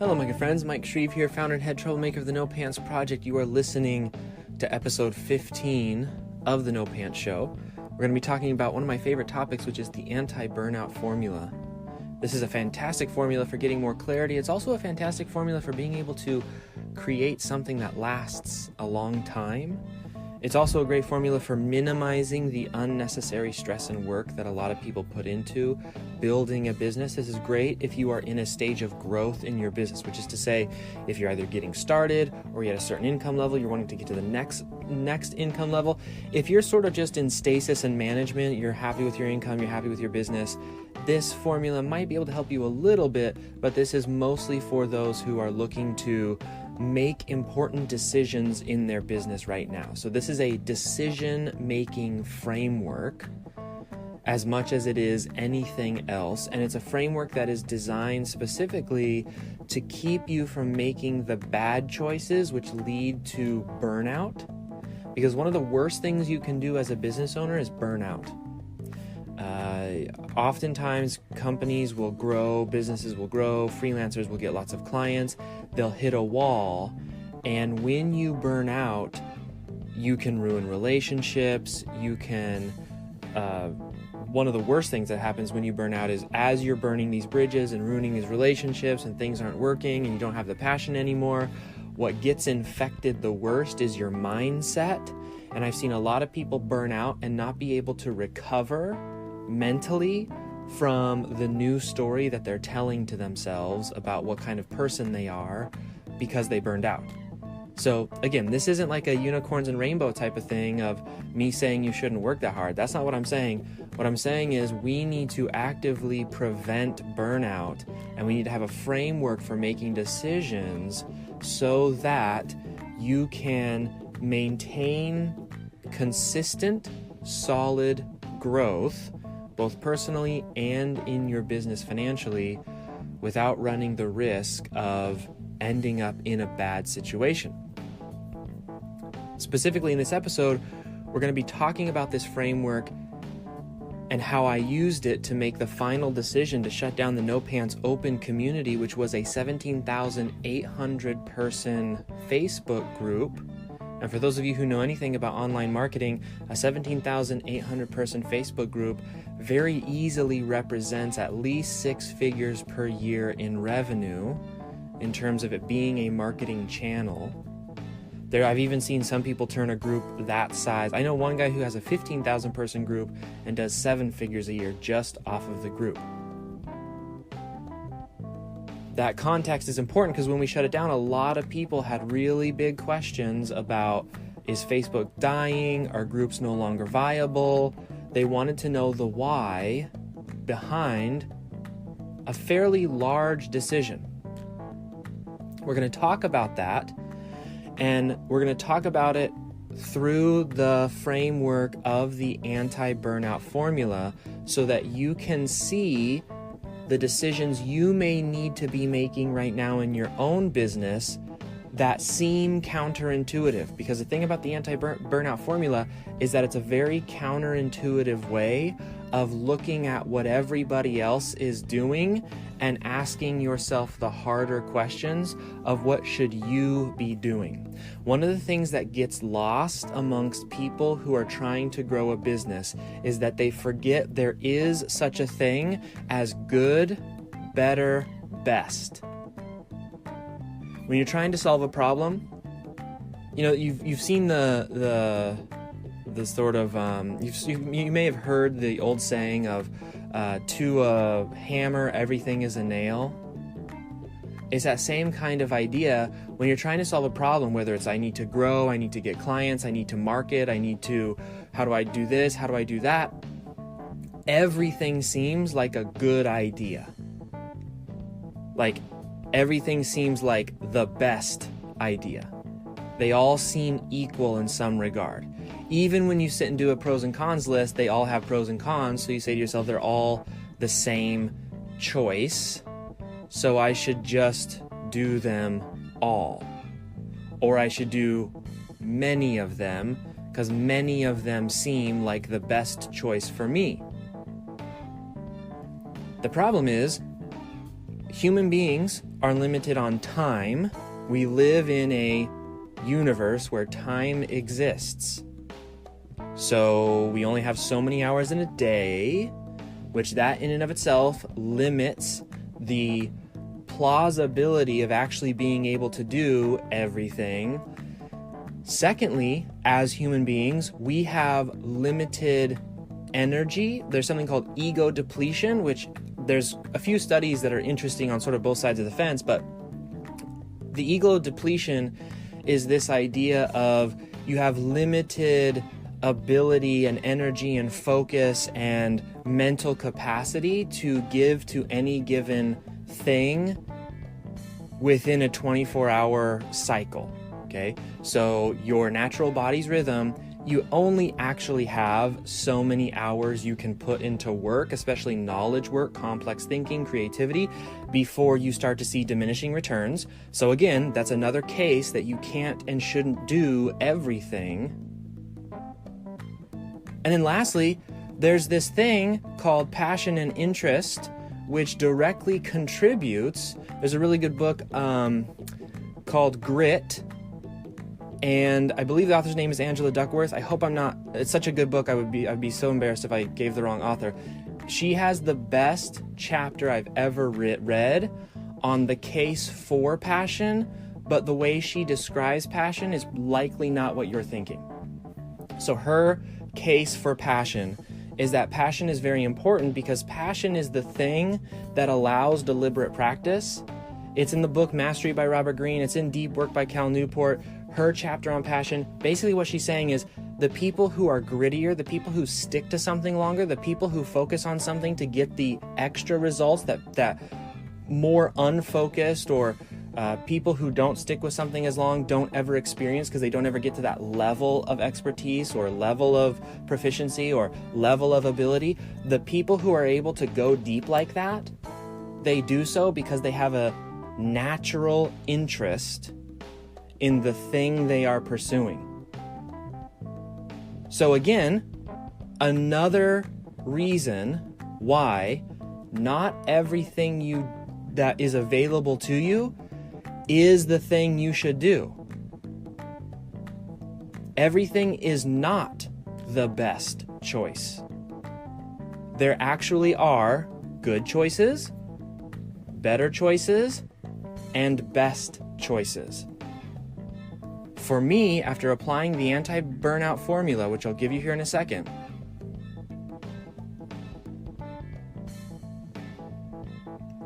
Hello, my good friends. Mike Shreeve here, founder and head troublemaker of the No Pants Project. You are listening to episode 15 of the No Pants Show. We're going to be talking about one of my favorite topics, which is the Anti-Burnout Formula. This is a fantastic formula for getting more clarity. It's also a fantastic formula for being able to create something that lasts a long time. It's also a great formula for minimizing the unnecessary stress and work that a lot of people put into building a business. This is great if you are in a stage of growth in your business, which is to say, if you're either getting started or you're at a certain income level, you're wanting to get to the next income level. If you're sort of just in stasis and management, you're happy with your income, you're happy with your business, this formula might be able to help you a little bit, but this is mostly for those who are looking to make important decisions in their business right now. So this is a decision-making framework as much as it is anything else. And it's a framework that is designed specifically to keep you from making the bad choices which lead to burnout. Because one of the worst things you can do as a business owner is burnout. Oftentimes companies will grow, businesses will grow, freelancers will get lots of clients, they'll hit a wall, and when you burn out, you can ruin relationships, one of the worst things that happens when you burn out is as you're burning these bridges and ruining these relationships and things aren't working and you don't have the passion anymore, what gets infected the worst is your mindset. And I've seen a lot of people burn out and not be able to recover mentally from the new story that they're telling to themselves about what kind of person they are because they burned out. So again, this isn't like a unicorns and rainbow type of thing of me saying you shouldn't work that hard. That's not what I'm saying. What I'm saying is we need to actively prevent burnout, and we need to have a framework for making decisions so that you can maintain consistent, solid growth, both personally and in your business financially, without running the risk of ending up in a bad situation. Specifically in this episode, we're going to be talking about this framework and how I used it to make the final decision to shut down the No Pants Open community, which was a 17,800 person Facebook group. And for those of you who know anything about online marketing, a 17,800 person Facebook group very easily represents at least 6 figures per year in revenue in terms of it being a marketing channel. I've even seen some people turn a group that size. I know one guy who has a 15,000 person group and does 7 figures a year just off of the group. That context is important because when we shut it down, a lot of people had really big questions about, is Facebook dying? Are groups no longer viable? They wanted to know the why behind a fairly large decision. We're going to talk about that, and we're going to talk about it through the framework of the Anti-Burnout Formula so that you can see the decisions you may need to be making right now in your own business that seem counterintuitive. Because the thing about the Anti-Burnout Formula is that it's a very counterintuitive way of looking at what everybody else is doing and asking yourself the harder questions of what should you be doing. One of the things that gets lost amongst people who are trying to grow a business is that they forget there is such a thing as good, better, best. When you're trying to solve a problem, you've seen the sort of you may have heard the old saying of to a hammer everything is a nail. It's that same kind of idea when you're trying to solve a problem, whether it's I need to grow, I need to get clients, I need to market, how do I do this, how do I do that? Everything seems like a good idea. Like everything seems like the best idea. They all seem equal in some regard. Even when you sit and do a pros and cons list, they all have pros and cons. So you say to yourself, they're all the same choice. So I should just do them all. Or I should do many of them because many of them seem like the best choice for me. The problem is, human beings are limited on time. We live in a universe where time exists. So we only have so many hours in a day, which that in and of itself limits the plausibility of actually being able to do everything. Secondly, as human beings, we have limited energy. There's something called ego depletion, which there's a few studies that are interesting on sort of both sides of the fence, but the ego depletion is this idea of you have limited ability and energy and focus and mental capacity to give to any given thing within a 24-hour cycle. Okay, so your natural body's rhythm, you only actually have so many hours you can put into work, especially knowledge work, complex thinking, creativity, before you start to see diminishing returns. So again, that's another case that you can't and shouldn't do everything. And then lastly, there's this thing called passion and interest, which directly contributes. There's a really good book called Grit, and I believe the author's name is Angela Duckworth. I hope I'm not. It's such a good book. I'd be so embarrassed if I gave the wrong author. She has the best chapter I've ever read on the case for passion, but the way she describes passion is likely not what you're thinking. So her case for passion is that passion is very important because passion is the thing that allows deliberate practice. It's in the book Mastery by Robert Greene. It's in Deep Work by Cal Newport. Her chapter on passion, basically what she's saying is the people who are grittier, the people who stick to something longer, the people who focus on something to get the extra results that more unfocused or people who don't stick with something as long don't ever experience because they don't ever get to that level of expertise or level of proficiency or level of ability. The people who are able to go deep like that, they do so because they have a natural interest in the thing they are pursuing. So again, another reason why not everything that is available to you is the thing you should do. Everything is not the best choice. There actually are good choices, better choices, and best choices. For me, after applying the anti-burnout formula, which I'll give you here in a second,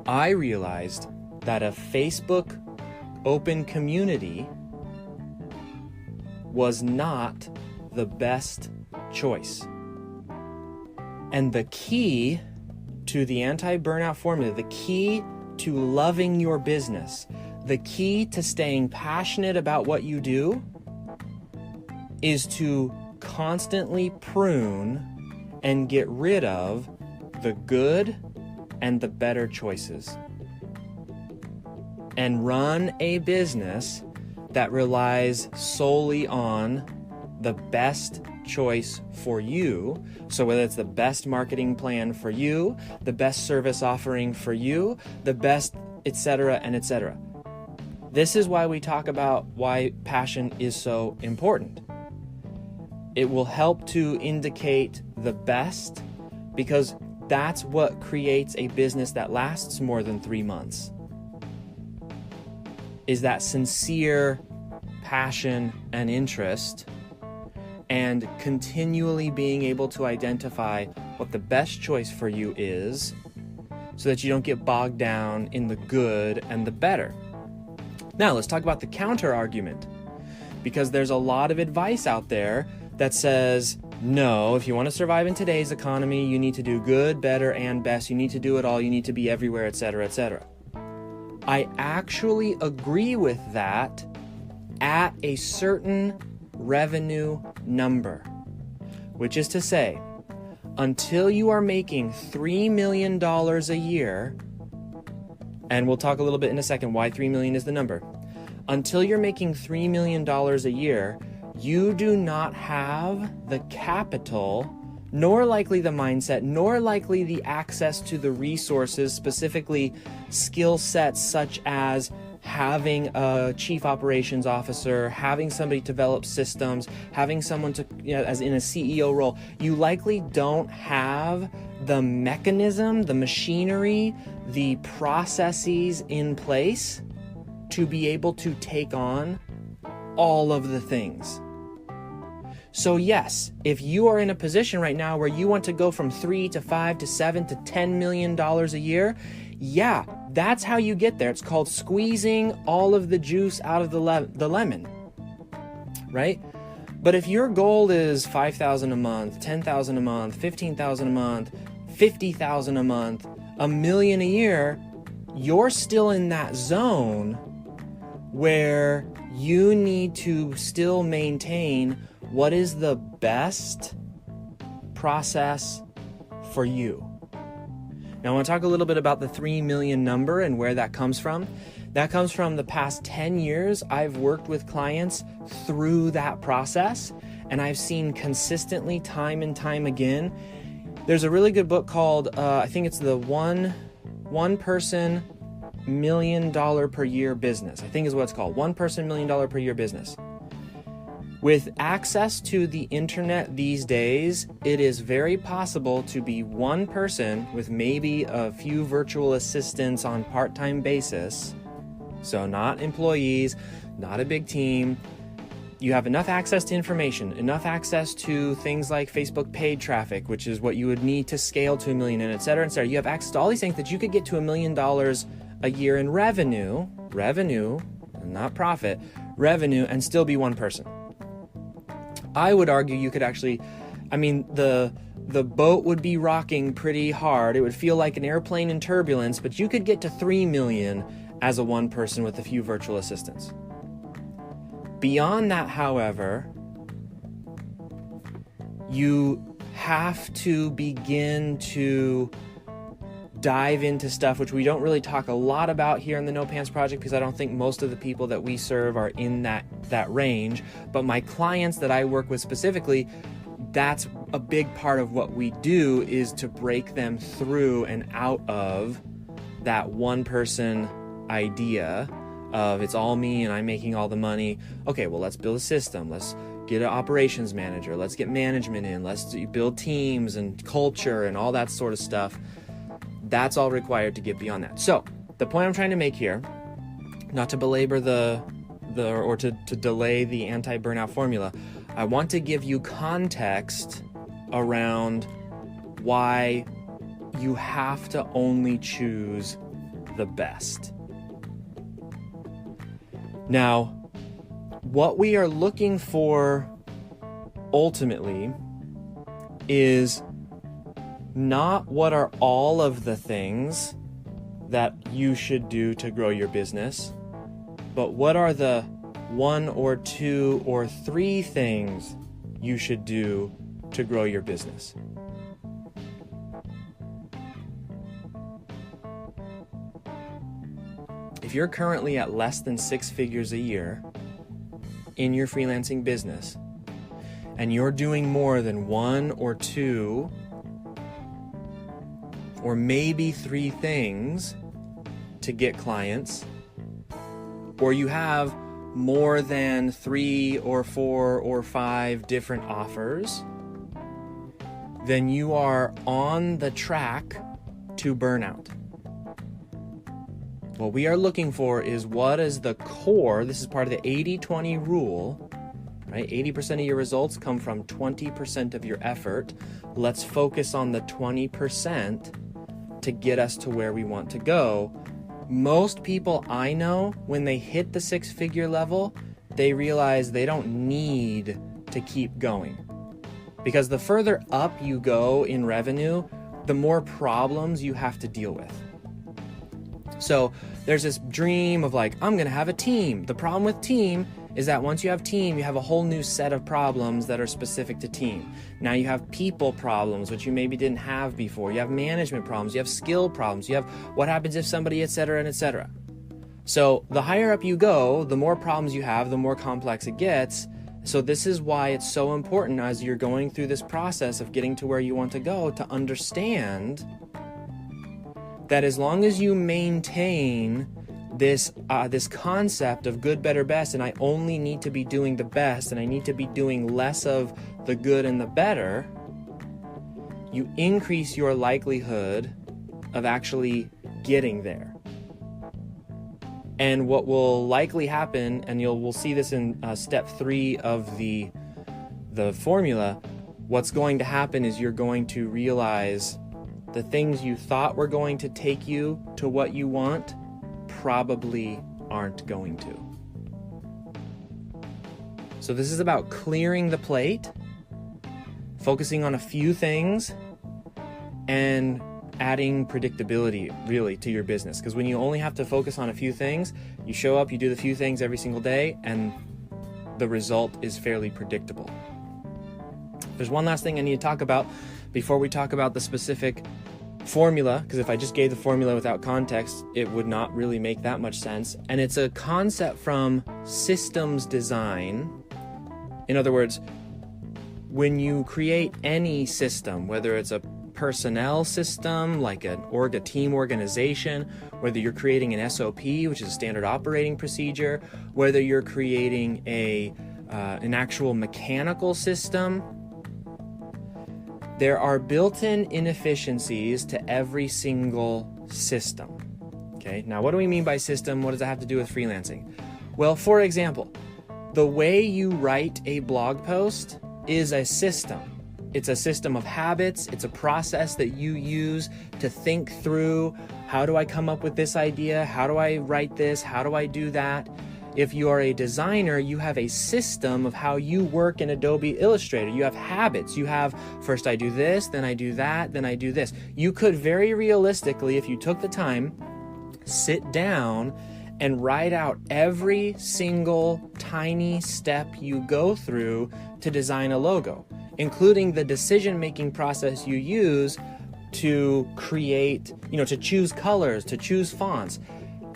I realized that a Facebook open community was not the best choice. And the key to the anti-burnout formula, the key to loving your business, the key to staying passionate about what you do is to constantly prune and get rid of the good and the better choices. And run a business that relies solely on the best choice for you. So whether it's the best marketing plan for you, the best service offering for you, the best etc. and etc. This is why we talk about why passion is so important. It will help to indicate the best because that's what creates a business that lasts more than 3 months. Is that sincere passion and interest and continually being able to identify what the best choice for you is so that you don't get bogged down in the good and the better. Now, let's talk about the counter argument, because there's a lot of advice out there that says, no, if you want to survive in today's economy, you need to do good, better, and best. You need to do it all. You need to be everywhere, etc., etc. I actually agree with that at a certain revenue number, which is to say, until you are making $3 million a year, and we'll talk a little bit in a second why 3 million is the number. Until you're making $3 million a year, you do not have the capital nor likely the mindset, nor likely the access to the resources, specifically skill sets such as having a chief operations officer, having somebody develop systems, having someone to, as in a CEO role. You likely don't have the mechanism, the machinery, the processes in place to be able to take on all of the things. So yes, if you are in a position right now where you want to go from 3 to 5 to 7 to $10 million a year, yeah, that's how you get there. It's called squeezing all of the juice out of the lemon, right? But if your goal is $5,000 a month, $10,000 a month, $15,000 a month, $50,000 a month, $1 million a year, you're still in that zone where you need to still maintain what is the best process for you. Now I want to talk a little bit about the 3 million number and where that comes from. That comes from the past 10 years. I've worked with clients through that process, and I've seen consistently time and time again. There's a really good book called, I think it's the one person $1 million per year business, I think is what it's called. One person $1 million per year business. With access to the internet these days, it is very possible to be one person with maybe a few virtual assistants on part-time basis. So not employees, not a big team. You have enough access to information, enough access to things like Facebook paid traffic, which is what you would need to scale to $1 million, and et cetera, et cetera. You have access to all these things that you could get to $1 million a year in revenue, not profit, revenue, and still be one person. I would argue you could actually, the boat would be rocking pretty hard. It would feel like an airplane in turbulence, but you could get to 3 million as a one person with a few virtual assistants. Beyond that, however, you have to begin to dive into stuff which we don't really talk a lot about here in the No Pants Project, because I don't think most of the people that we serve are in that range. But my clients that I work with specifically, that's a big part of what we do, is to break them through and out of that one person idea of it's all me and I'm making all the money. Okay, well, let's build a system. Let's get an operations manager. Let's get management in. Let's build teams and culture and all that sort of stuff. That's all required to get beyond that. So the point I'm trying to make here, not to belabor or to delay the anti-burnout formula, I want to give you context around why you have to only choose the best. Now, what we are looking for ultimately is not what are all of the things that you should do to grow your business, but what are the 1 or 2 or 3 things you should do to grow your business. If you're currently at less than 6 figures a year in your freelancing business, and you're doing more than 1 or 2 or maybe 3 things to get clients, or you have more than 3 or 4 or 5 different offers, then you are on the track to burnout. What we are looking for is what is the core. This is part of the 80-20 rule, right? 80% of your results come from 20% of your effort. Let's focus on the 20% to get us to where we want to go. Most people I know, when they hit the 6-figure level, they realize they don't need to keep going. Because the further up you go in revenue, the more problems you have to deal with. So there's this dream of like, I'm going to have a team. The problem with team is that once you have team, you have a whole new set of problems that are specific to team. Now you have people problems, which you maybe didn't have before. You have management problems. You have skill problems. You have what happens if somebody, et cetera, and et cetera. So the higher up you go, the more problems you have, the more complex it gets. So this is why it's so important as you're going through this process of getting to where you want to go to understand that as long as you maintain this concept of good, better, best, and I only need to be doing the best and I need to be doing less of the good and the better, you increase your likelihood of actually getting there. And what will likely happen, and we'll see this in step 3 of the formula, what's going to happen is you're going to realize the things you thought were going to take you to what you want probably aren't going to. So this is about clearing the plate, focusing on a few things, and adding predictability really to your business. Because when you only have to focus on a few things, you show up, you do the few things every single day, and the result is fairly predictable. There's one last thing I need to talk about before we talk about the specific formula, because if I just gave the formula without context, it would not really make that much sense. And it's a concept from systems design. In other words, when you create any system, whether it's a personnel system, like a team organization, whether you're creating an SOP, which is a standard operating procedure, whether you're creating an actual mechanical system, there are built-in inefficiencies to every single system. Okay, now what do we mean by system? What does that have to do with freelancing? Well, for example, the way you write a blog post is a system. It's a system of habits. It's a process that you use to think through, how do I come up with this idea? How do I write this? How do I do that? If you are a designer, you have a system of how you work in Adobe Illustrator. You have habits. You have, first I do this, then I do that, then I do this. You could very realistically, if you took the time, sit down and write out every single tiny step you go through to design a logo, including the decision-making process you use to create, to choose colors, to choose fonts.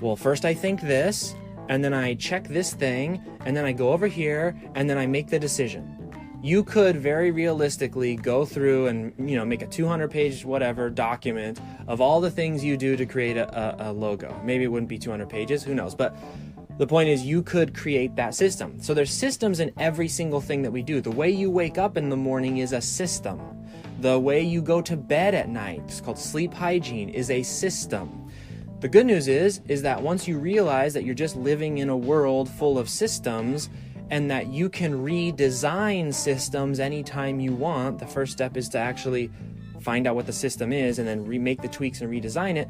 Well, first I think this, and then I check this thing, and then I go over here, and then I make the decision. You could very realistically go through and make a 200-page whatever document of all the things you do to create a logo. Maybe it wouldn't be 200 pages, who knows? But the point is you could create that system. So there's systems in every single thing that we do. The way you wake up in the morning is a system. The way you go to bed at night, it's called sleep hygiene, is a system. The good news is that once you realize that you're just living in a world full of systems and that you can redesign systems anytime you want, the first step is to actually find out what the system is and then remake the tweaks and redesign it.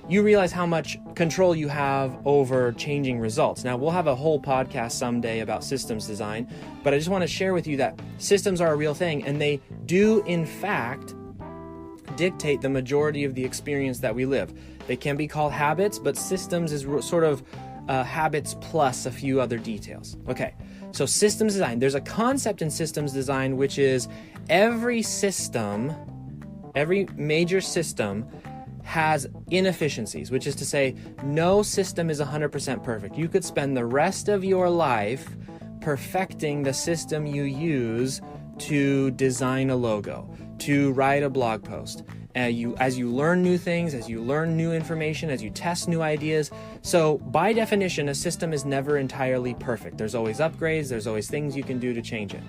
You realize how much control you have over changing results. Now, we'll have a whole podcast someday about systems design, but I just want to share with you that systems are a real thing, and they do, in fact, dictate the majority of the experience that we live. They can be called habits, but systems is sort of habits plus a few other details. Okay, so systems design. There's a concept in systems design, which is every major system has inefficiencies, which is to say no system is 100% perfect. You could spend the rest of your life perfecting the system you use to design a logo, to write a blog post. As you learn new things, as you learn new information, as you test new ideas. So by definition, a system is never entirely perfect. There's always upgrades, there's always things you can do to change it.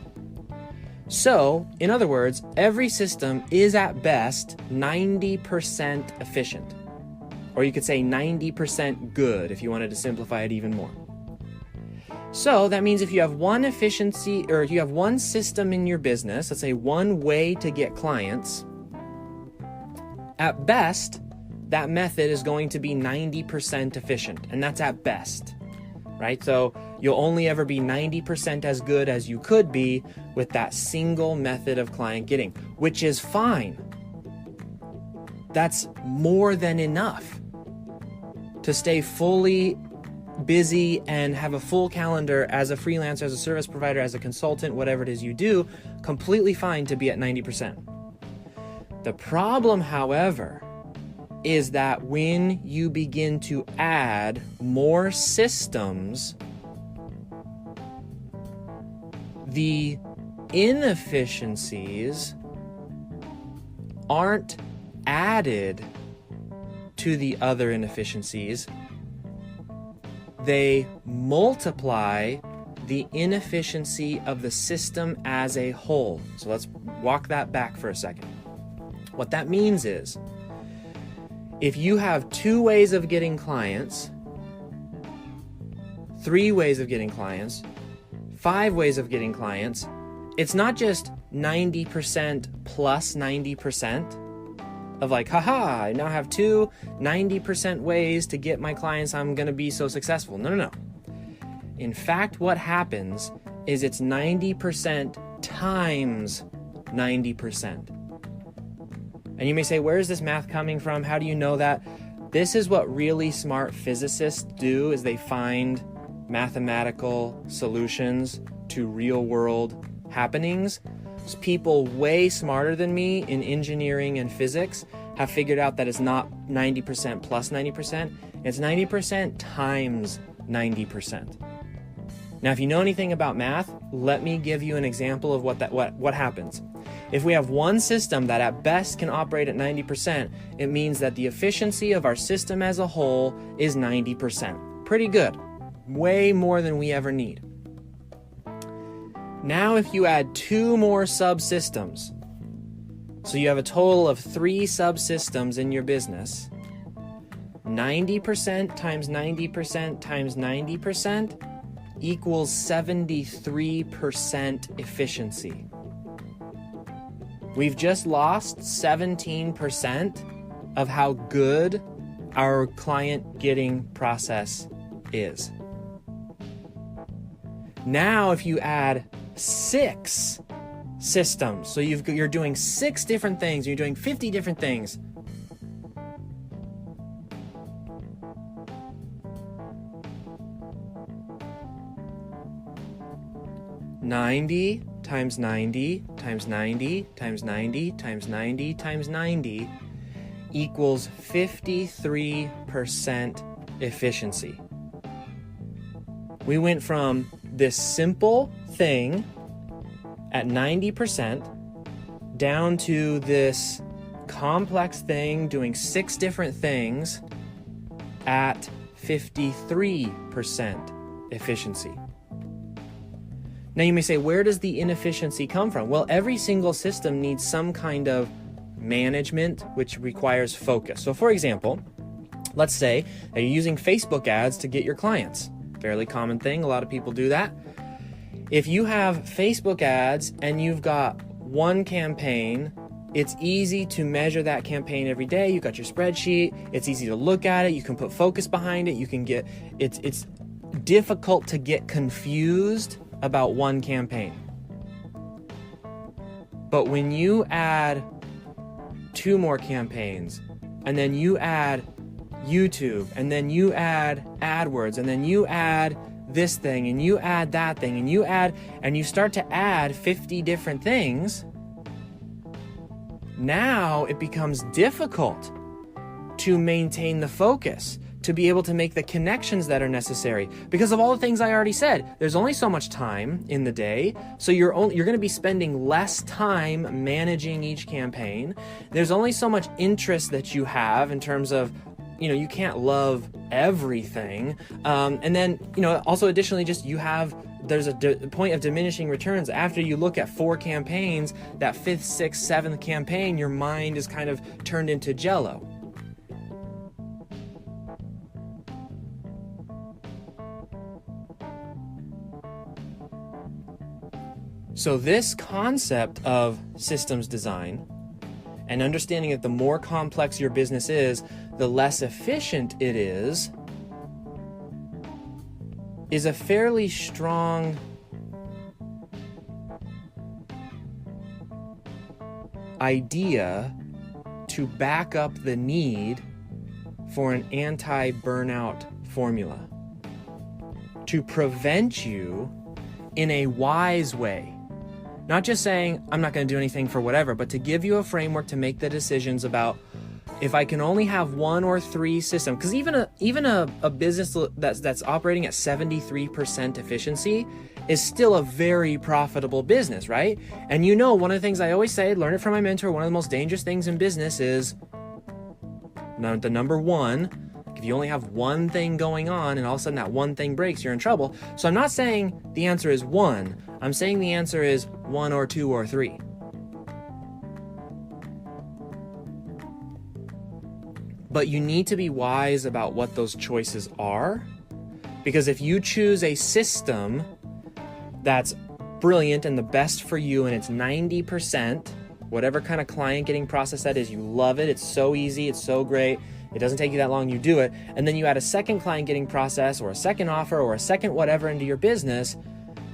So, in other words, every system is at best 90% efficient. Or you could say 90% good if you wanted to simplify it even more. So that means if you have one efficiency, or if you have one system in your business, let's say one way to get clients, at best, that method is going to be 90% efficient, and that's at best, right? So you'll only ever be 90% as good as you could be with that single method of client getting, which is fine. That's more than enough to stay fully busy and have a full calendar as a freelancer, as a service provider, as a consultant, whatever it is you do, completely fine to be at 90%. The problem, however, is that when you begin to add more systems, the inefficiencies aren't added to the other inefficiencies. They multiply the inefficiency of the system as a whole. So let's walk that back for a second. What that means is, if you have 2 ways of getting clients, 3 ways of getting clients, 5 ways of getting clients, it's not just 90% plus 90% of like, haha, I now have 2 90% ways to get my clients, I'm gonna be so successful. No. In fact, what happens is it's 90% times 90%. And you may say, where is this math coming from? How do you know that? This is what really smart physicists do, is they find mathematical solutions to real world happenings. People way smarter than me in engineering and physics have figured out that it's not 90% plus 90%, it's 90% times 90%. Now, if you know anything about math, let me give you an example of what happens. If we have one system that at best can operate at 90%, it means that the efficiency of our system as a whole is 90%. Pretty good. Way more than we ever need. Now, if you add 2 more subsystems, so you have a total of 3 subsystems in your business, 90% times 90% times 90% equals 73% efficiency. We've just lost 17% of how good our client getting process is. Now, if you add 6 systems, so you're doing 6 different things, you're doing 50 different things, $90 times 90 times 90 times 90 times 90 times 90 equals 53% efficiency. We went from this simple thing at 90% down to this complex thing doing 6 different things at 53% efficiency. Now you may say, where does the inefficiency come from? Well, every single system needs some kind of management, which requires focus. So for example, let's say that you're using Facebook ads to get your clients. Fairly common thing, a lot of people do that. If you have Facebook ads and you've got one campaign, it's easy to measure that campaign every day. You've got your spreadsheet, it's easy to look at it, you can put focus behind it, it's difficult to get confused about one campaign. But when you add 2 more campaigns, and then you add YouTube, and then you add AdWords, and then you add this thing, and you add that thing, and you start to add 50 different things, now it becomes difficult to maintain the focus, to be able to make the connections that are necessary. Because of all the things I already said, there's only so much time in the day, so you're going to be spending less time managing each campaign. There's only so much interest that you have in terms of, you can't love everything. And then, also additionally, there's a point of diminishing returns. After you look at 4 campaigns, that 5th, 6th, 7th campaign, your mind is kind of turned into jello. So this concept of systems design and understanding that the more complex your business is, the less efficient it is a fairly strong idea to back up the need for an anti-burnout formula to prevent you in a wise way. Not just saying, I'm not going to do anything for whatever, but to give you a framework to make the decisions about if I can only have 1 or 3 systems, because even a business that's operating at 73% efficiency is still a very profitable business, right? And one of the things I always say, learn it from my mentor, one of the most dangerous things in business is the number one. If you only have one thing going on and all of a sudden that one thing breaks, you're in trouble. So I'm not saying the answer is 1. I'm saying the answer is 1 or 2 or 3. But you need to be wise about what those choices are, because if you choose a system that's brilliant and the best for you and it's 90%, whatever kind of client getting process that is, you love it, it's so easy, it's so great, it doesn't take you that long, you do it, and then you add a second client getting process or a second offer or a second whatever into your business,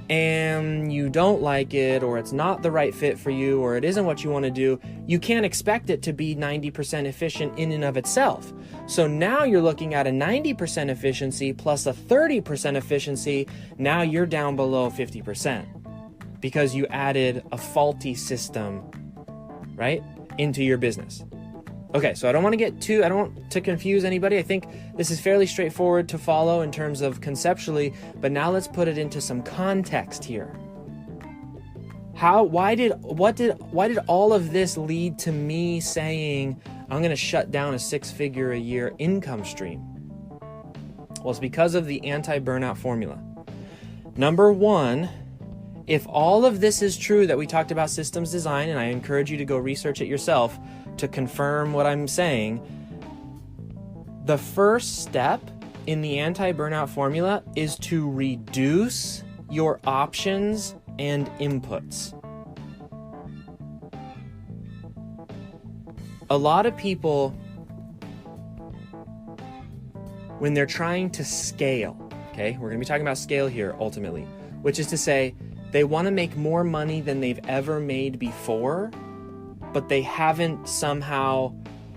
and you don't like it, or it's not the right fit for you, or it isn't what you want to do, you can't expect it to be 90% efficient in and of itself. So now you're looking at a 90% efficiency plus a 30% efficiency. Now you're down below 50% because you added a faulty system, right, into your business. Okay, so I don't want to confuse anybody. I think this is fairly straightforward to follow in terms of conceptually, but now let's put it into some context here. Why did all of this lead to me saying I'm going to shut down a 6-figure a year income stream? Well, it's because of the anti-burnout formula. Number 1, if all of this is true that we talked about systems design, and I encourage you to go research it yourself to confirm what I'm saying, the first step in the anti-burnout formula is to reduce your options and inputs. A lot of people, when they're trying to scale, okay, we're going to be talking about scale here ultimately, which is to say they want to make more money than they've ever made before, but they haven't somehow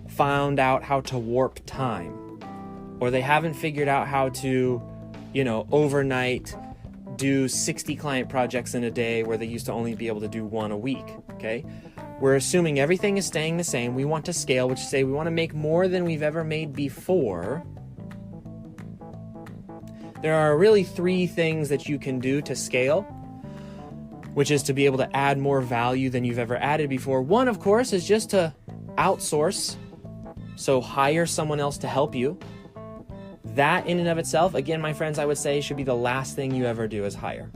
found out how to warp time, or they haven't figured out how to, overnight do 60 client projects in a day where they used to only be able to do 1 a week, okay? We're assuming everything is staying the same. We want to scale, which is say we want to make more than we've ever made before. There are really 3 things that you can do to scale, which is to be able to add more value than you've ever added before. 1, of course, is just to outsource, so hire someone else to help you. That in and of itself, again, my friends, I would say should be the last thing you ever do is hire,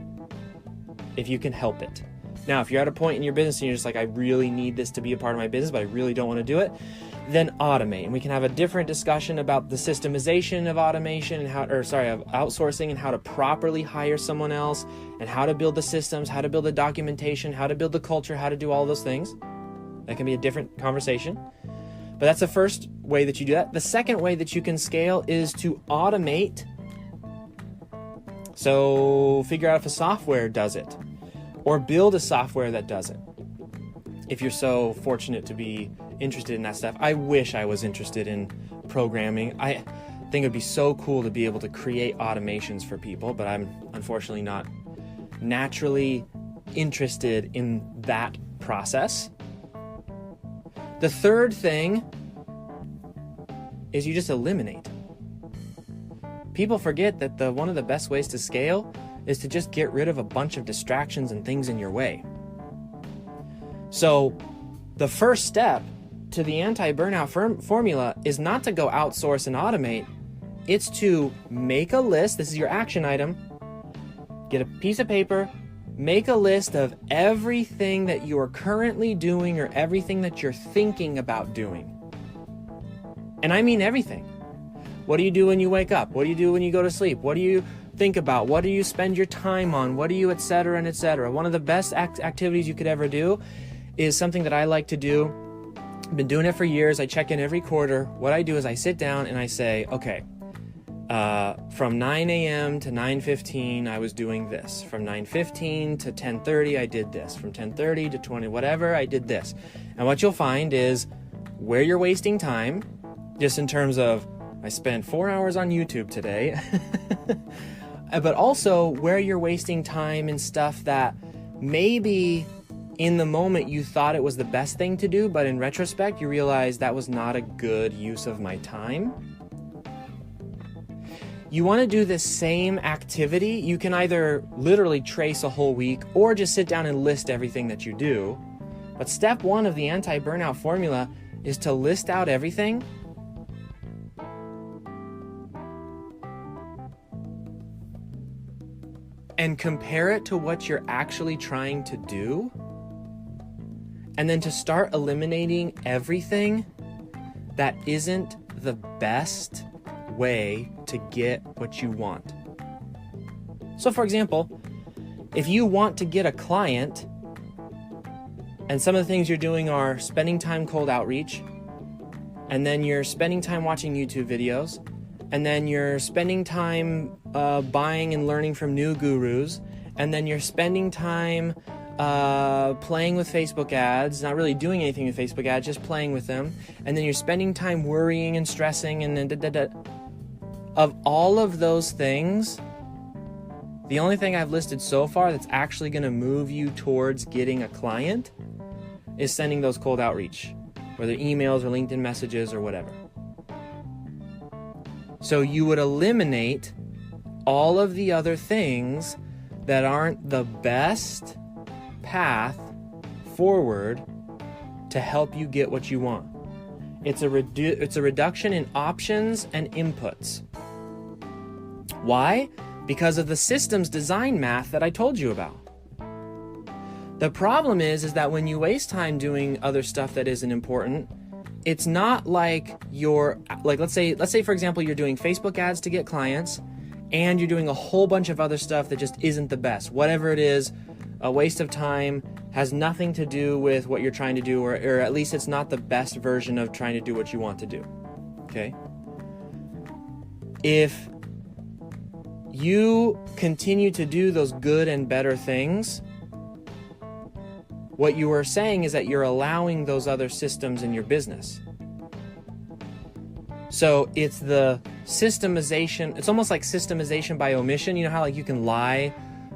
if you can help it. Now, if you're at a point in your business and you're just like, I really need this to be a part of my business, but I really don't want to do it, then automate. And we can have a different discussion about the systemization of automation and of outsourcing, and how to properly hire someone else, and how to build the systems, how to build the documentation, how to build the culture, how to do all those things. That can be a different conversation. But that's the first way that you do that. The second way that you can scale is to automate. So figure out if a software does it, or build a software that does it. If you're so fortunate to be interested in that stuff. I wish I was interested in programming. I think it'd be so cool to be able to create automations for people, but I'm unfortunately not naturally interested in that process. The third thing is you just eliminate. People forget that one of the best ways to scale is to just get rid of a bunch of distractions and things in your way. So the first step to the anti-burnout formula is not to go outsource and automate. It's to make a list. This is your action item. Get a piece of paper, make a list of everything that you are currently doing or everything that you're thinking about doing. And I mean everything. What do you do when you wake up? What do you do when you go to sleep? What do you think about? What do you spend your time on? What do you, et cetera, and et cetera? One of the best activities you could ever do is something that I like to do. I've been doing it for years. I check in every quarter. What I do is I sit down and I say, okay, from 9 a.m. to 9:15, I was doing this. From 9:15 to 10:30, I did this. From 10:30 to 20, whatever, I did this. And what you'll find is where you're wasting time, just in terms of, I spent 4 hours on YouTube today, but also where you're wasting time in stuff that maybe in the moment you thought it was the best thing to do, but in retrospect you realize that was not a good use of my time. You want to do the same activity. You can either literally trace a whole week or just sit down and list everything that you do. But step 1 of the anti-burnout formula is to list out everything and compare it to what you're actually trying to do. And then to start eliminating everything that isn't the best way to get what you want. So for example, if you want to get a client and some of the things you're doing are spending time cold outreach, and then you're spending time watching YouTube videos, and then you're spending time buying and learning from new gurus, and then you're spending time playing with Facebook ads, not really doing anything with Facebook ads, just playing with them, and then you're spending time worrying and stressing, and then of all of those things, the only thing I've listed so far that's actually going to move you towards getting a client is sending those cold outreach, whether emails or LinkedIn messages or whatever. So you would eliminate all of the other things that aren't the best path forward to help you get what you want. It's a reduction in options and inputs. Why? Because of the systems design math that I told you about. The problem is that when you waste time doing other stuff that isn't important, it's not like let's say for example you're doing Facebook ads to get clients and you're doing a whole bunch of other stuff that just isn't the best. Whatever it is, a waste of time, has nothing to do with what you're trying to do, or at least it's not the best version of trying to do what you want to do. Okay? If you continue to do those good and better things, what you are saying is that you're allowing those other systems in your business. So it's the systemization, it's almost like systemization by omission. You know how like you can lie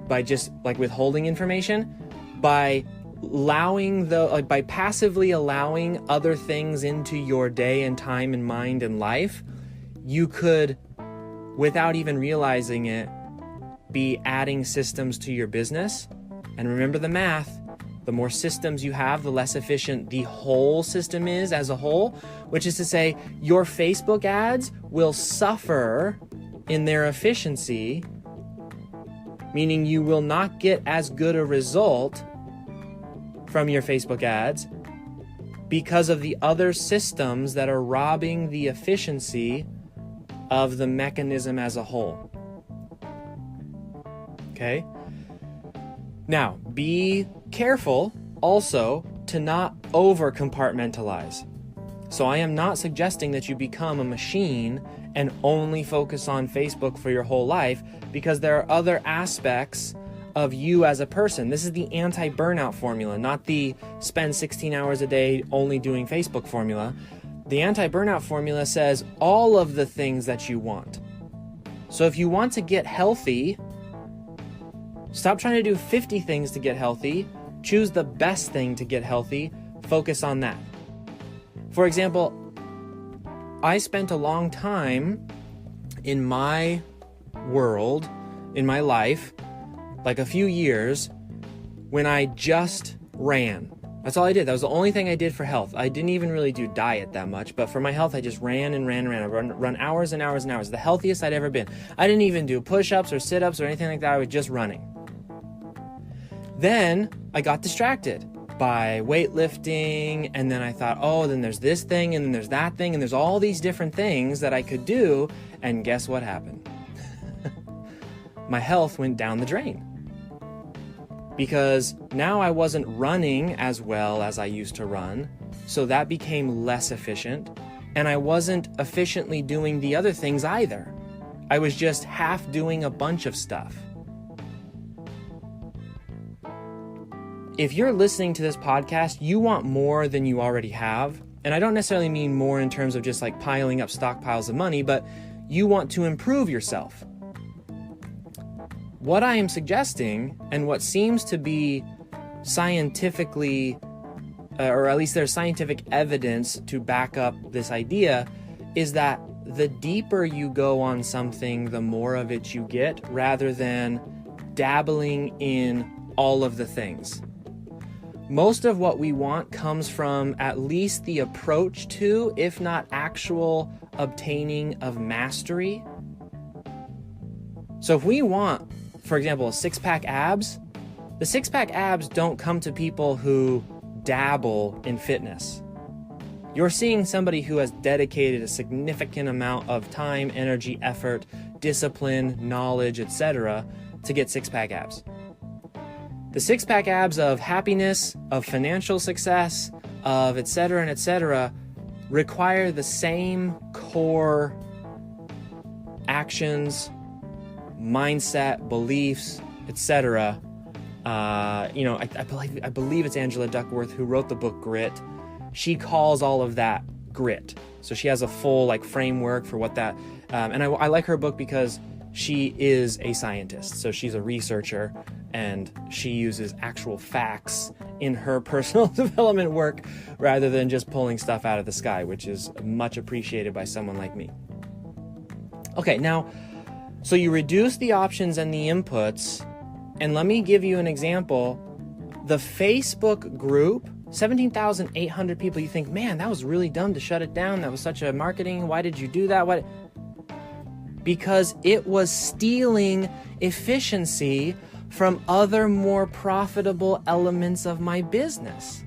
by just like withholding information? By by passively allowing other things into your day and time and mind and life, you could, without even realizing it, be adding systems to your business. And remember the math, the more systems you have, the less efficient the whole system is as a whole, which is to say your Facebook ads will suffer in their efficiency, meaning you will not get as good a result from your Facebook ads because of the other systems that are robbing the efficiency of the mechanism as a whole. Okay? Now, be careful also to not over compartmentalize. So I am not suggesting that you become a machine and only focus on Facebook for your whole life, because there are other aspects of you as a person. This is the anti-burnout formula, not the spend 16 hours a day only doing Facebook formula. The anti-burnout formula says all of the things that you want. So if you want to get healthy, stop trying to do 50 things to get healthy. Choose the best thing to get healthy. Focus on that. For example, I spent a long time in my world, in my life, like a few years, when I just ran. That's all I did. That was the only thing I did for health. I didn't even really do diet that much, but for my health, I just ran and ran and ran. I run hours and hours and hours. The healthiest I'd ever been. I didn't even do push-ups or sit-ups or anything like that. I was just running. Then I got distracted by weightlifting, and then I thought, oh, then there's this thing, and then there's that thing, and there's all these different things that I could do, and guess what happened? My health went down the drain. Because now I wasn't running as well as I used to run, so that became less efficient, and I wasn't efficiently doing the other things either. I was just half doing a bunch of stuff. If you're listening to this podcast, you want more than you already have. And I don't necessarily mean more in terms of just like piling up stockpiles of money, but you want to improve yourself. What I am suggesting, and what seems to be scientifically, or at least there's scientific evidence to back up this idea, is that the deeper you go on something, the more of it you get, rather than dabbling in all of the things. Most of what we want comes from at least the approach to, if not actual obtaining of mastery. So if we want, for example, six-pack abs, the six-pack abs don't come to people who dabble in fitness. You're seeing somebody who has dedicated a significant amount of time, energy, effort, discipline, knowledge, etc. to get six-pack abs. The six-pack abs of happiness, of financial success, of etc. and etc. require the same core actions, mindset, beliefs, etc. I believe it's Angela Duckworth who wrote the book Grit. She calls all of that grit. So she has a full framework for what that, and I like her book because she is a scientist. So she's a researcher and she uses actual facts in her personal development work rather than just pulling stuff out of the sky, which is much appreciated by someone like me. Okay, now, so you reduce the options and the inputs, and let me give you an example. The Facebook group, 17,800 people, you think, man, that was really dumb to shut it down. That was such a marketing. Why did you do that? Because it was stealing efficiency from other more profitable elements of my business.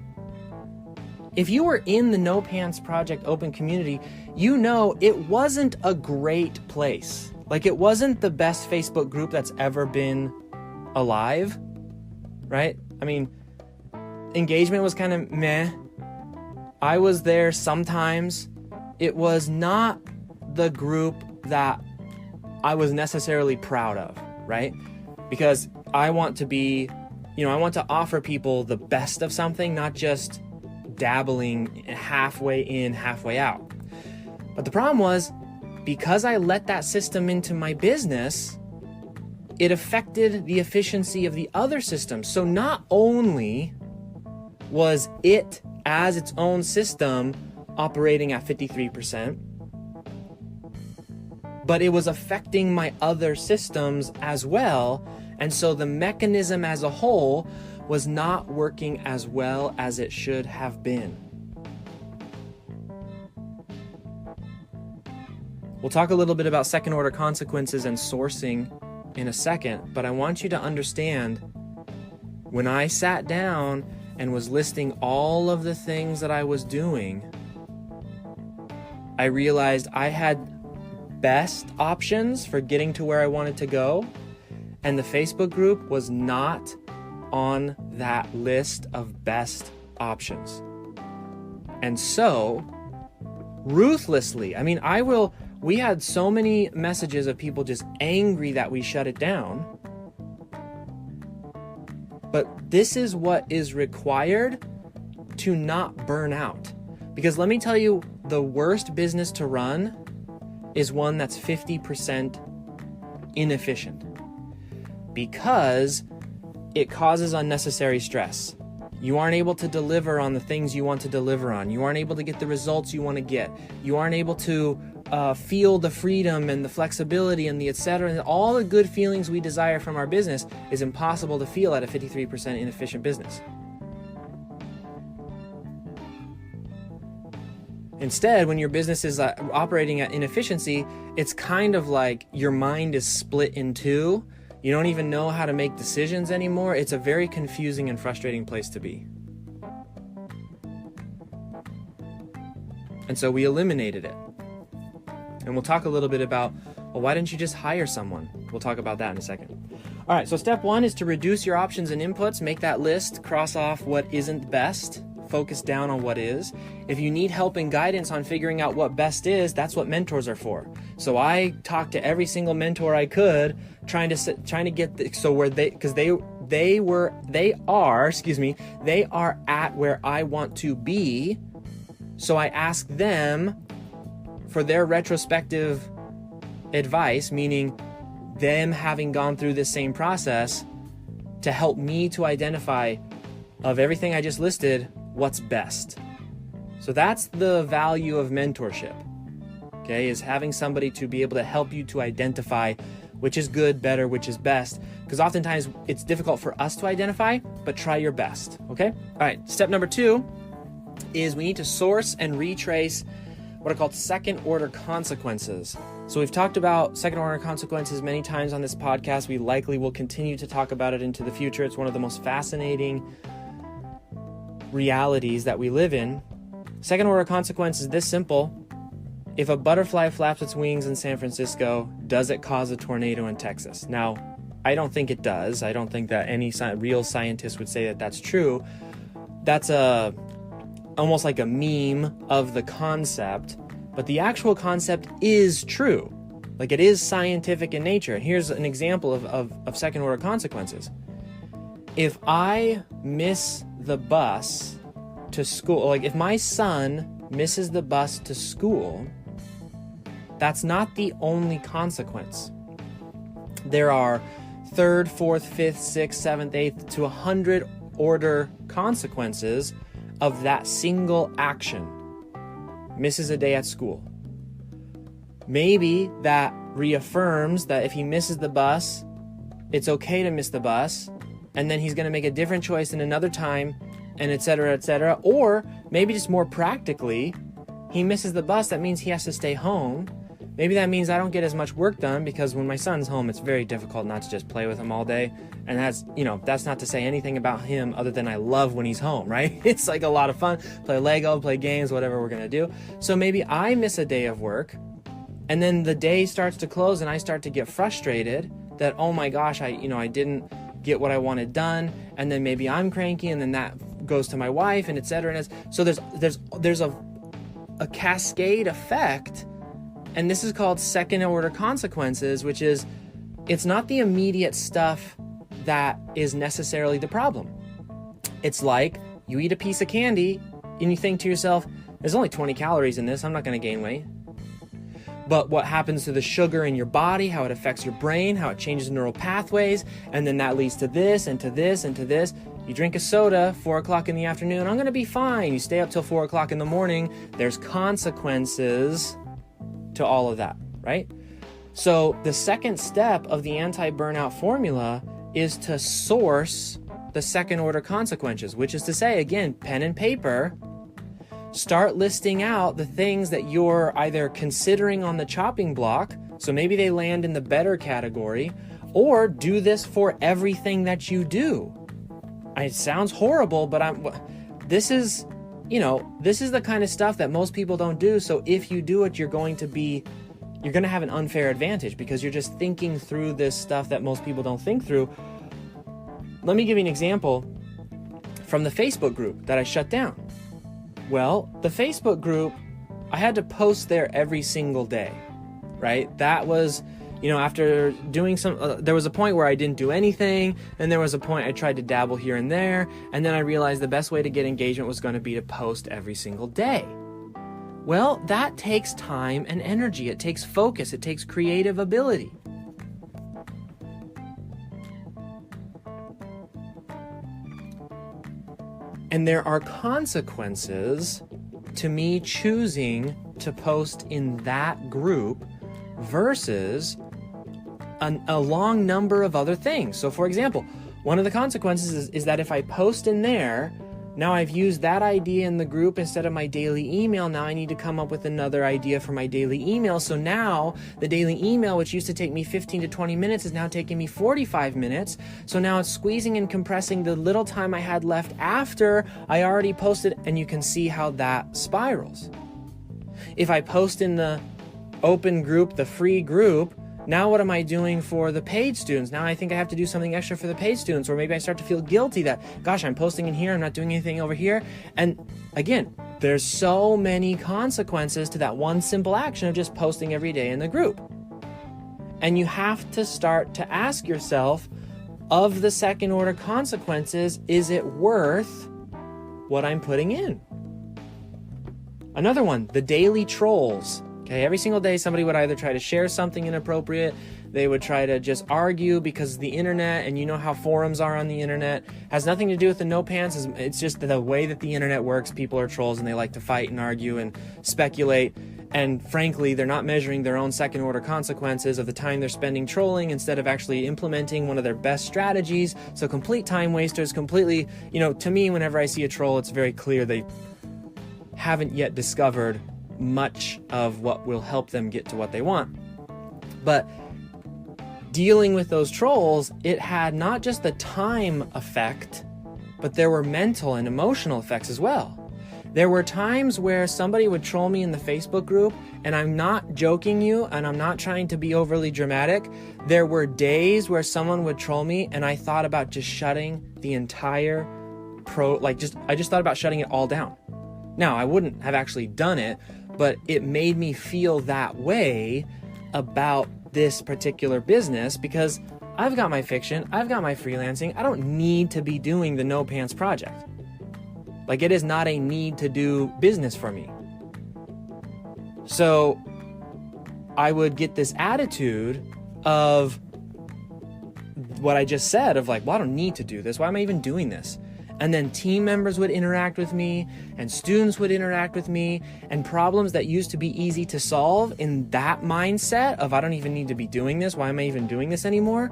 If you were in the No Pants Project open community, you know it wasn't a great place. It wasn't the best Facebook group that's ever been alive, right? I mean, engagement was kind of meh. I was there sometimes. It was not the group that I was necessarily proud of, right? Because I want to be, I want to offer people the best of something, not just dabbling halfway in, halfway out. But the problem was, because I let that system into my business, it affected the efficiency of the other systems. So not only was it as its own system operating at 53%, but it was affecting my other systems as well. And so the mechanism as a whole was not working as well as it should have been. We'll talk a little bit about second order consequences and sourcing in a second, but I want you to understand, when I sat down and was listing all of the things that I was doing, I realized I had best options for getting to where I wanted to go, and the Facebook group was not on that list of best options. And so, ruthlessly, we had so many messages of people just angry that we shut it down. But this is what is required to not burn out. Because let me tell you, the worst business to run is one that's 50% inefficient. Because it causes unnecessary stress. You aren't able to deliver on the things you want to deliver on. You aren't able to get the results you want to get. You aren't able to feel the freedom and the flexibility and the etc. And all the good feelings we desire from our business is impossible to feel at a 53% inefficient business. Instead, when your business is operating at inefficiency, it's kind of like your mind is split in two. You don't even know how to make decisions anymore. It's a very confusing and frustrating place to be. And so we eliminated it. And we'll talk a little bit about, well, why didn't you just hire someone? We'll talk about that in a second. All right, so step one is to reduce your options and inputs. Make that list, cross off what isn't best, focus down on what is. If you need help and guidance on figuring out what best is, that's what mentors are for. So I talked to every single mentor I could, trying to get they are at where I want to be. So I asked them for their retrospective advice, meaning them having gone through this same process, to help me to identify of everything I just listed, what's best. So that's the value of mentorship, okay, is having somebody to be able to help you to identify which is good, better, which is best, because oftentimes it's difficult for us to identify, but try your best, okay? All right, step number 2 is we need to source and retrace what are called second-order consequences. So we've talked about second-order consequences many times on this podcast. We likely will continue to talk about it into the future. It's one of the most fascinating realities that we live in. Second-order consequence is this simple. If a butterfly flaps its wings in San Francisco, does it cause a tornado in Texas? Now, I don't think it does. I don't think that any real scientist would say that that's true. That's almost like a meme of the concept, but the actual concept is true. Like, it is scientific in nature. Here's an example of second-order consequences. If I miss the bus to school, like if my son misses the bus to school, that's not the only consequence. There are 3rd, 4th, 5th, 6th, 7th, 8th to 100 order consequences of that single action. Misses a day at school. Maybe that reaffirms that if he misses the bus, it's okay to miss the bus, and then he's going to make a different choice in another time, and et cetera, et cetera. Or maybe just more practically, he misses the bus, that means he has to stay home. Maybe that means I don't get as much work done because when my son's home, it's very difficult not to just play with him all day. And that's not to say anything about him other than I love when he's home, right? It's like a lot of fun. Play Lego, play games, whatever we're going to do. So maybe I miss a day of work, and then the day starts to close and I start to get frustrated that, oh my gosh, I didn't get what I wanted done. And then maybe I'm cranky, and then that goes to my wife, and et cetera. And so there's a cascade effect. And this is called second-order consequences, which is, it's not the immediate stuff that is necessarily the problem. It's like you eat a piece of candy and you think to yourself, there's only 20 calories in this, I'm not going to gain weight. But what happens to the sugar in your body, how it affects your brain, how it changes neural pathways, and then that leads to this and to this and to this. You drink a soda, 4 o'clock in the afternoon, I'm going to be fine. You stay up till 4 o'clock in the morning. There's consequences to all of that, right? So the second step of the anti-burnout formula is to source the second order consequences, which is to say, again, pen and paper, start listing out the things that you're either considering on the chopping block, so maybe they land in the better category, or do this for everything that you do. It sounds horrible, but this is the kind of stuff that most people don't do. So if you do it, you're going to have an unfair advantage because you're just thinking through this stuff that most people don't think through. Let me give you an example from the Facebook group that I shut down. Well, the Facebook group, I had to post there every single day, right? That was, after doing there was a point where I didn't do anything, and there was a point I tried to dabble here and there, and then I realized the best way to get engagement was going to be to post every single day. Well, that takes time and energy. It takes focus. It takes creative ability. And there are consequences to me choosing to post in that group versus a long number of other things. So for example, one of the consequences is that if I post in there, now I've used that idea in the group instead of my daily email. Now I need to come up with another idea for my daily email. So now the daily email, which used to take me 15 to 20 minutes, is now taking me 45 minutes. So now it's squeezing and compressing the little time I had left after I already posted, and you can see how that spirals. If I post in the open group, the free group, now what am I doing for the paid students? Now I think I have to do something extra for the paid students, or maybe I start to feel guilty that, gosh, I'm posting in here, I'm not doing anything over here. And again, there's so many consequences to that one simple action of just posting every day in the group. And you have to start to ask yourself, of the second order consequences, is it worth what I'm putting in? Another one, the daily trolls. Okay, every single day somebody would either try to share something inappropriate, they would try to just argue because the internet, and you know how forums are on the internet, has nothing to do with the no pants. It's just the way that the internet works. People are trolls and they like to fight and argue and speculate. And frankly, they're not measuring their own second order consequences of the time they're spending trolling instead of actually implementing one of their best strategies. So complete time wasters, completely, to me, whenever I see a troll, it's very clear they haven't yet discovered much of what will help them get to what they want. But dealing with those trolls, it had not just the time effect, but there were mental and emotional effects as well. There were times where somebody would troll me in the Facebook group, and I'm not joking you, and I'm not trying to be overly dramatic. There were days where someone would troll me, and I thought about just shutting the entire I just thought about shutting it all down. Now, I wouldn't have actually done it, but it made me feel that way about this particular business because I've got my fiction, I've got my freelancing. I don't need to be doing the No Pants project. Like, it is not a need to do business for me. So I would get this attitude of what I just said of like, well, I don't need to do this. Why am I even doing this? And then team members would interact with me and students would interact with me, and problems that used to be easy to solve in that mindset of I don't even need to be doing this. Why am I even doing this anymore?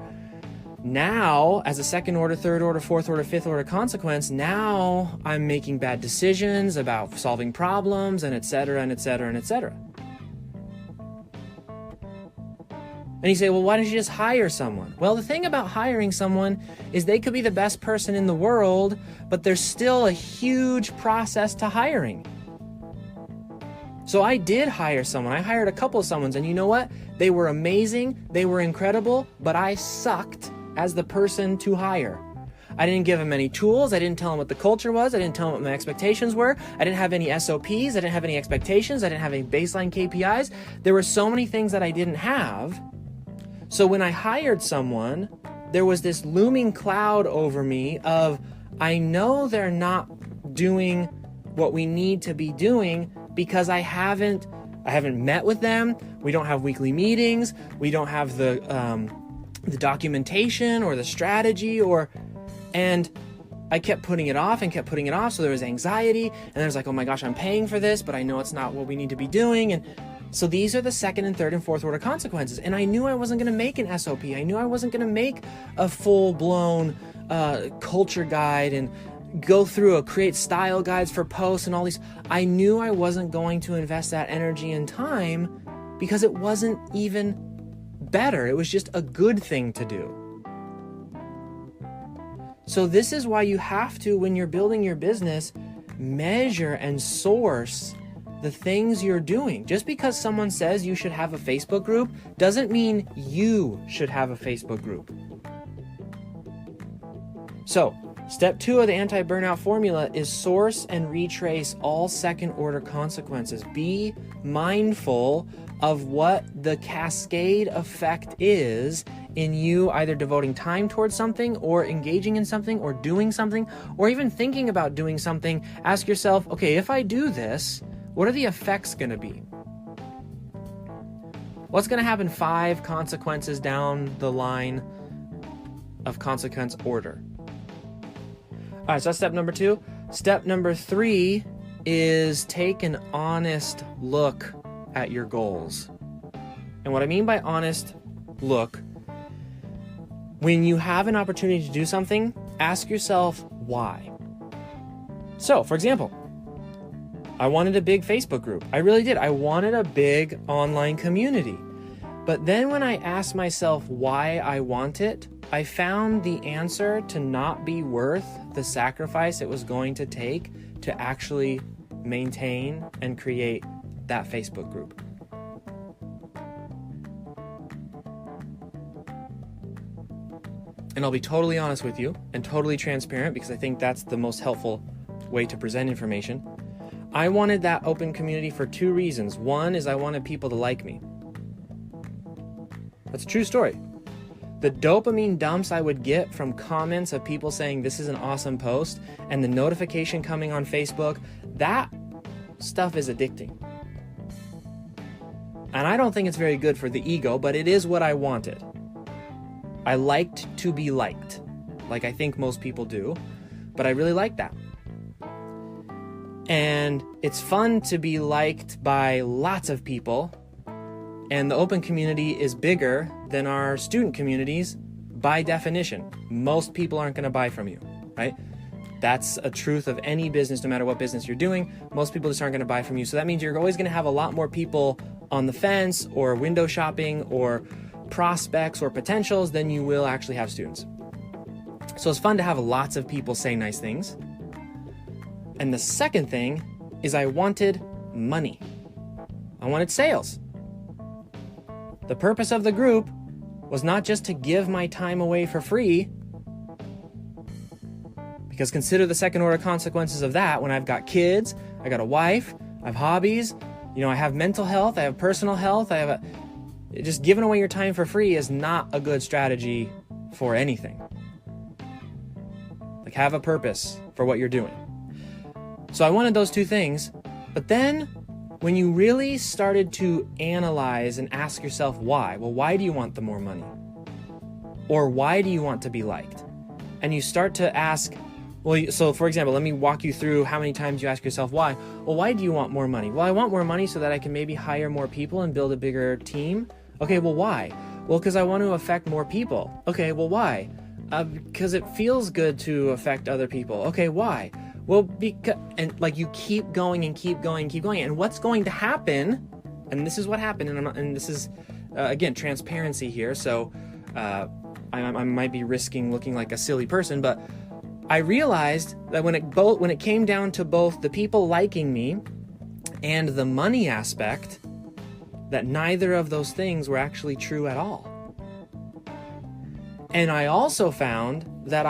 Now, as a second order, third order, fourth order, fifth order consequence, now I'm making bad decisions about solving problems and et cetera, and et cetera, and et cetera. And you say, well, why don't you just hire someone? Well, the thing about hiring someone is they could be the best person in the world, but there's still a huge process to hiring. So I did hire someone. I hired a couple of someones, and you know what? They were amazing. They were incredible, but I sucked as the person to hire. I didn't give them any tools. I didn't tell them what the culture was. I didn't tell them what my expectations were. I didn't have any SOPs. I didn't have any expectations. I didn't have any baseline KPIs. There were so many things that I didn't have. So when I hired someone, there was this looming cloud over me of, I know they're not doing what we need to be doing because I haven't met with them. We don't have weekly meetings. We don't have the documentation or the strategy and I kept putting it off and kept putting it off. So there was anxiety, and there was like, oh my gosh, I'm paying for this, but I know it's not what we need to be doing. And so these are the second and third and fourth order consequences. And I knew I wasn't going to make an SOP. I knew I wasn't going to make a full-blown culture guide and go through create style guides for posts and all these. I knew I wasn't going to invest that energy and time because it wasn't even better. It was just a good thing to do. So this is why you have to, when you're building your business, measure and source the things you're doing. Just because someone says you should have a Facebook group doesn't mean you should have a Facebook group. So, step 2 of the anti-burnout formula is source and retrace all second order consequences. Be mindful of what the cascade effect is in you either devoting time towards something or engaging in something or doing something or even thinking about doing something. Ask yourself, okay, if I do this, what are the effects going to be? What's going to happen 5 consequences down the line of consequence order? All right, so that's step number 2. Step number 3 is take an honest look at your goals. And what I mean by honest look, when you have an opportunity to do something, ask yourself why. So, for example, I wanted a big Facebook group. I really did. I wanted a big online community. But then when I asked myself why I want it, I found the answer to not be worth the sacrifice it was going to take to actually maintain and create that Facebook group. And I'll be totally honest with you and totally transparent because I think that's the most helpful way to present information. I wanted that open community for 2 reasons. One is I wanted people to like me. That's a true story. The dopamine dumps I would get from comments of people saying this is an awesome post and the notification coming on Facebook, that stuff is addicting. And I don't think it's very good for the ego, but it is what I wanted. I liked to be liked, like I think most people do, but I really like that. And it's fun to be liked by lots of people, and the open community is bigger than our student communities by definition. Most people aren't going to buy from you, right? That's a truth of any business, no matter what business you're doing. Most people just aren't going to buy from you. So that means you're always going to have a lot more people on the fence or window shopping or prospects or potentials than you will actually have students. So it's fun to have lots of people say nice things. And the second thing is I wanted money. I wanted sales. The purpose of the group was not just to give my time away for free, because consider the second order consequences of that. When I've got kids, I got a wife, I have hobbies, I have mental health, I have personal health, just giving away your time for free is not a good strategy for anything. Like, have a purpose for what you're doing. So I wanted those two things, but then when you really started to analyze and ask yourself why, well, why do you want the more money? Or why do you want to be liked? And you start to ask, well, so for example, let me walk you through how many times you ask yourself why. Well, why do you want more money? Well, I want more money so that I can maybe hire more people and build a bigger team. Okay, well, why? Well, because I want to affect more people. Okay, well, why? Because it feels good to affect other people. Okay, why? Well, because, and like you keep going and keep going and keep going. And what's going to happen, and this is what happened, and this is, again, transparency here. So I might be risking looking like a silly person, but I realized that when it came down to both the people liking me and the money aspect, that neither of those things were actually true at all. And I also found that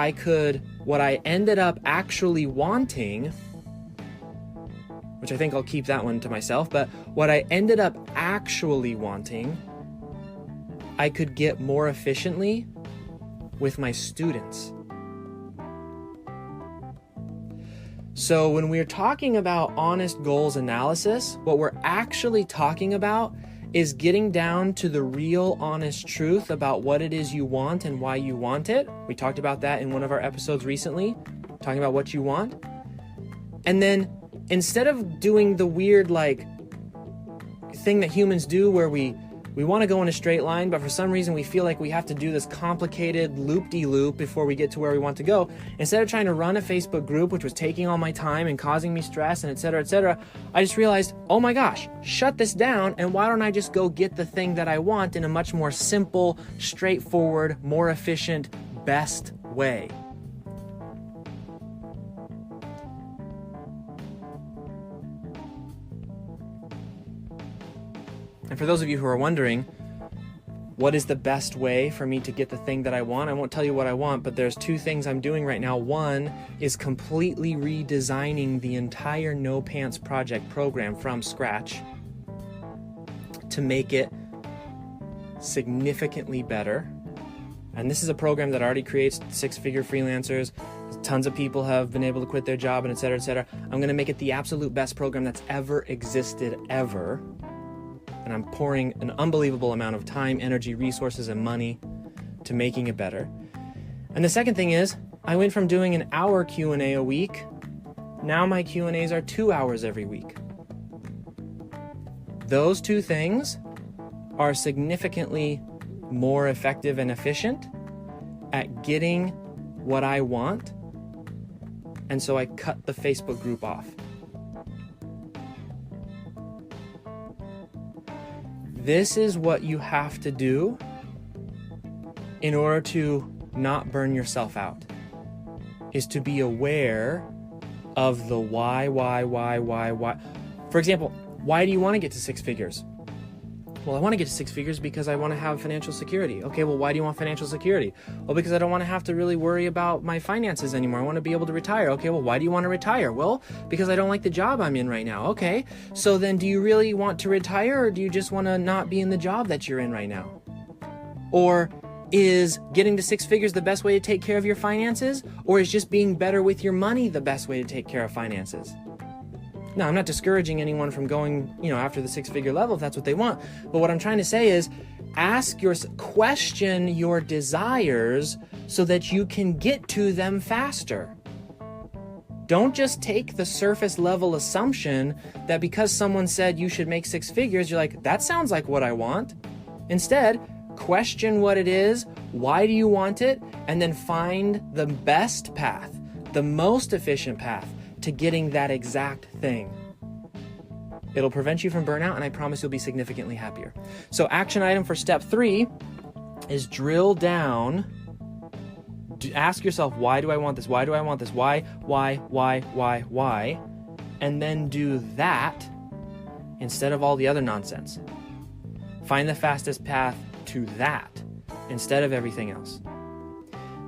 what I ended up actually wanting, which I think I'll keep that one to myself, but what I ended up actually wanting, I could get more efficiently with my students. So when we're talking about honest goals analysis, what we're actually talking about is getting down to the real honest truth about what it is you want and why you want it. We talked about that in one of our episodes recently, talking about what you want. And then instead of doing the weird thing that humans do where we want to go in a straight line, but for some reason we feel like we have to do this complicated loop-de-loop before we get to where we want to go. Instead of trying to run a Facebook group, which was taking all my time and causing me stress and et cetera, I just realized, oh my gosh, shut this down, and why don't I just go get the thing that I want in a much more simple, straightforward, more efficient, best way. And for those of you who are wondering, what is the best way for me to get the thing that I want? I won't tell you what I want, but there's two things I'm doing right now. One is completely redesigning the entire No Pants Project program from scratch to make it significantly better. And this is a program that already creates six-figure freelancers. Tons of people have been able to quit their job and et cetera. I'm going to make it the absolute best program that's ever existed, ever. And I'm pouring an unbelievable amount of time, energy, resources, and money to making it better. And the second thing is, I went from doing an hour Q&A a week. Now my Q&As are 2 hours every week. Those two things are significantly more effective and efficient at getting what I want. And so I cut the Facebook group off. This is what you have to do in order to not burn yourself out, is to be aware of the why. For example, why do you want to get to six figures? Well, I want to get to six figures because I want to have financial security. Okay, well, why do you want financial security? Well, because I don't want to have to really worry about my finances anymore. I want to be able to retire. Okay, well, why do you want to retire? Well, because I don't like the job I'm in right now. Okay, so then do you really want to retire, or do you just want to not be in the job that you're in right now? Or is getting to six figures the best way to take care of your finances? Or is just being better with your money the best way to take care of finances? Now, I'm not discouraging anyone from going, after the 6-figure level if that's what they want. But what I'm trying to say is question your desires so that you can get to them faster. Don't just take the surface level assumption that because someone said you should make 6 figures, you're like, that sounds like what I want. Instead, question what it is, why do you want it, and then find the best path, the most efficient path to getting that exact thing. It'll prevent you from burnout, and I promise you'll be significantly happier. So action item for step 3 is drill down. Ask yourself, why do I want this? Why do I want this? Why? And then do that instead of all the other nonsense. Find the fastest path to that instead of everything else.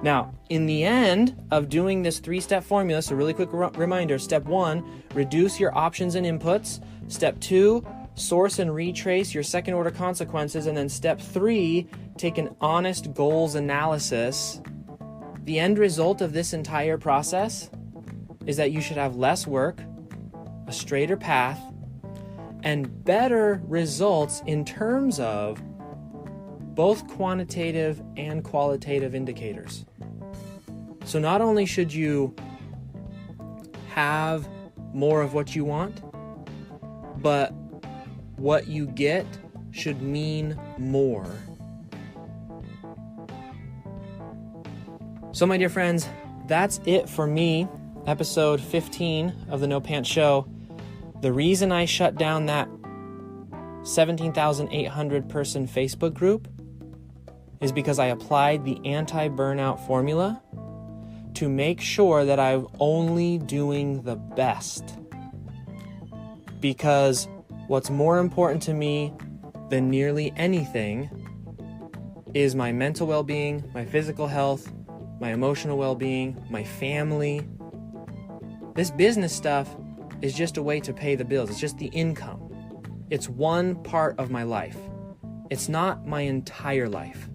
Now, in the end of doing this 3-step formula, so really quick reminder, step 1, reduce your options and inputs. Step 2, source and retrace your second order consequences. And then step 3, take an honest goals analysis. The end result of this entire process is that you should have less work, a straighter path, and better results in terms of both quantitative and qualitative indicators. So not only should you have more of what you want, but what you get should mean more. So my dear friends, that's it for me, episode 15 of the No Pants Show. The reason I shut down that 17,800 person Facebook group is because I applied the Anti-Burnout Formula to make sure that I'm only doing the best. Because what's more important to me than nearly anything is my mental well-being, my physical health, my emotional well-being, my family. This business stuff is just a way to pay the bills. It's just the income. It's one part of my life. It's not my entire life.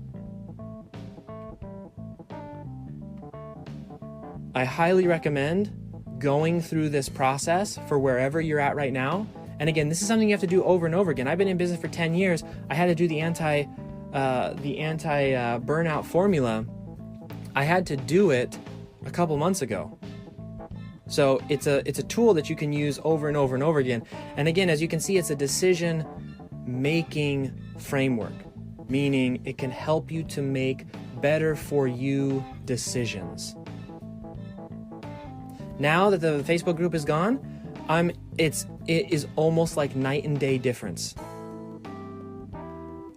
I highly recommend going through this process for wherever you're at right now. And again, this is something you have to do over and over again. I've been in business for 10 years. I had to do the anti-burnout formula. I had to do it a couple months ago. So it's a tool that you can use over and over and over again. And again, as you can see, it's a decision-making framework, meaning it can help you to make better for you decisions. Now that the Facebook group is gone, it is almost like night and day difference.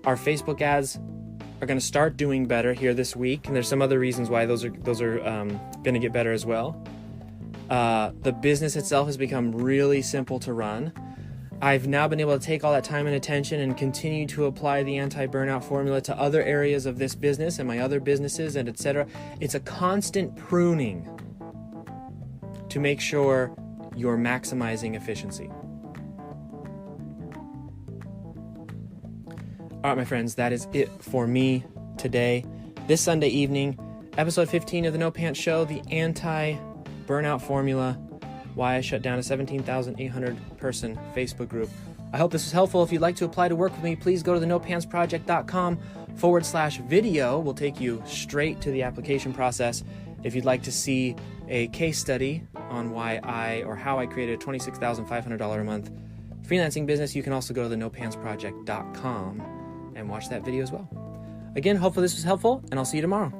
Our Facebook ads are going to start doing better here this week, and there's some other reasons why those are going to get better as well. The business itself has become really simple to run. I've now been able to take all that time and attention and continue to apply the anti-burnout formula to other areas of this business and my other businesses and etc. It's a constant pruning to make sure you're maximizing efficiency. All right, my friends, that is it for me today. This Sunday evening, episode 15 of the No Pants Show, the Anti-Burnout Formula, why I shut down a 17,800 person Facebook group. I hope this was helpful. If you'd like to apply to work with me, please go to the nopantsproject.com/video. We'll take you straight to the application process. If you'd like to see a case study on how I created a $26,500 a month freelancing business, you can also go to the nopantsproject.com and watch that video as well. Again, hopefully this was helpful, and I'll see you tomorrow.